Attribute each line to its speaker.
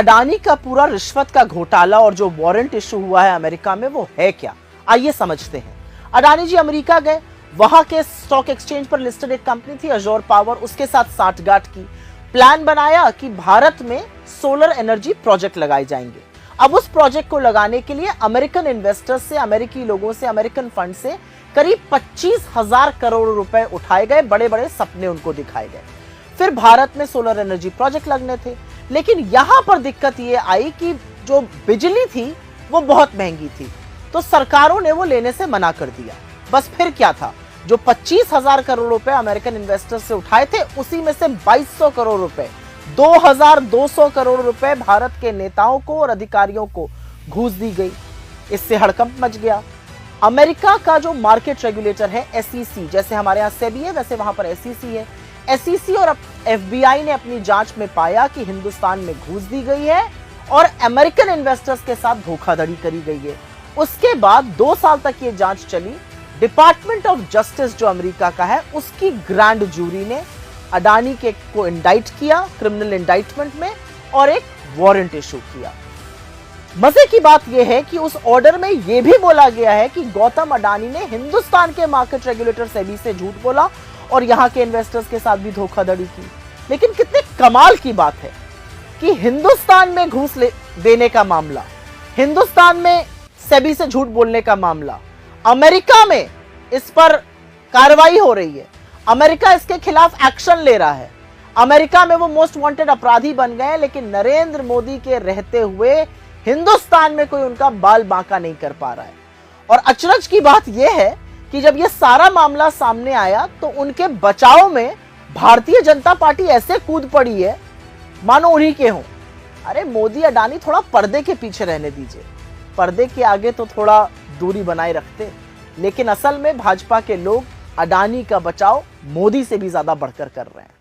Speaker 1: अडानी का पूरा रिश्वत का घोटाला और जो वारंट इशू हुआ है अमेरिका में वो है क्या, आइए समझते हैं। अडानी जी अमेरिका गए, वहां के स्टॉक एक्सचेंज पर लिस्टेड एक कंपनी थी अजोर पावर, उसके साथ साठगांठ की, प्लान बनाया कि भारत में सोलर एनर्जी प्रोजेक्ट लगाए जाएंगे। अब उस प्रोजेक्ट को लगाने के लिए अमेरिकन इन्वेस्टर्स से, अमेरिकी लोगों से, अमेरिकन फंड से करीब 25,000 करोड़ रुपए उठाए गए, बड़े बड़े सपने उनको दिखाए गए। फिर भारत में सोलर एनर्जी प्रोजेक्ट लगने थे, लेकिन यहां पर दिक्कत यह आई कि जो बिजली थी वो बहुत महंगी थी, तो सरकारों ने वो लेने से मना कर दिया। बस फिर क्या था, जो 25,000 करोड़ रुपए अमेरिकन इन्वेस्टर्स से उठाए थे, उसी में से 2200 करोड़ रुपए, 2200 करोड़ रुपए भारत के नेताओं को और अधिकारियों को घूस दी गई। इससे हड़कंप मच गया। अमेरिका का जो मार्केट रेगुलेटर है एसईसी, जैसे हमारे यहां सेबी है वैसे वहां पर एसईसी है, एसईसी और एफबीआई ने अपनी जांच में पाया कि हिंदुस्तान में घूस दी गई है और अमेरिकन इन्वेस्टर्स के साथ धोखाधड़ी करी गई है। उसके बाद 2 साल तक ये जांच चली। डिपार्टमेंट ऑफ जस्टिस जो अमेरिका का है, उसकी ग्रैंड जूरी ने अडानी के को इंडाइट किया क्रिमिनल इंडाइटमेंट में और एक वारंट इशू किया। मजे की बात यह है कि उस ऑर्डर में यह भी बोला गया है कि गौतम अडानी ने हिंदुस्तान के मार्केट रेगुलेटर सेबी से झूठ बोला और यहां के इन्वेस्टर्स के साथ भी धोखाधड़ी की। लेकिन कितने कमाल की बात है कि हिंदुस्तान में घूस देने का मामला, हिंदुस्तान में सेबी से झूठ बोलने का मामला, अमेरिका में इस पर कार्रवाई हो रही है, अमेरिका इसके खिलाफ एक्शन ले रहा है, अमेरिका में वो मोस्ट वांटेड अपराधी बन गए, लेकिन नरेंद्र मोदी के रहते हुए हिंदुस्तान में कोई उनका बाल बांका नहीं कर पा रहा है। और अचरज की बात यह है कि जब यह सारा मामला सामने आया तो उनके बचाव में भारतीय जनता पार्टी ऐसे कूद पड़ी है मानो उन्हीं के हों। अरे मोदी अडानी थोड़ा पर्दे के पीछे रहने दीजिए, पर्दे के आगे तो थोड़ा दूरी बनाए रखते। लेकिन असल में भाजपा के लोग अडानी का बचाव मोदी से भी ज्यादा बढ़कर कर रहे हैं।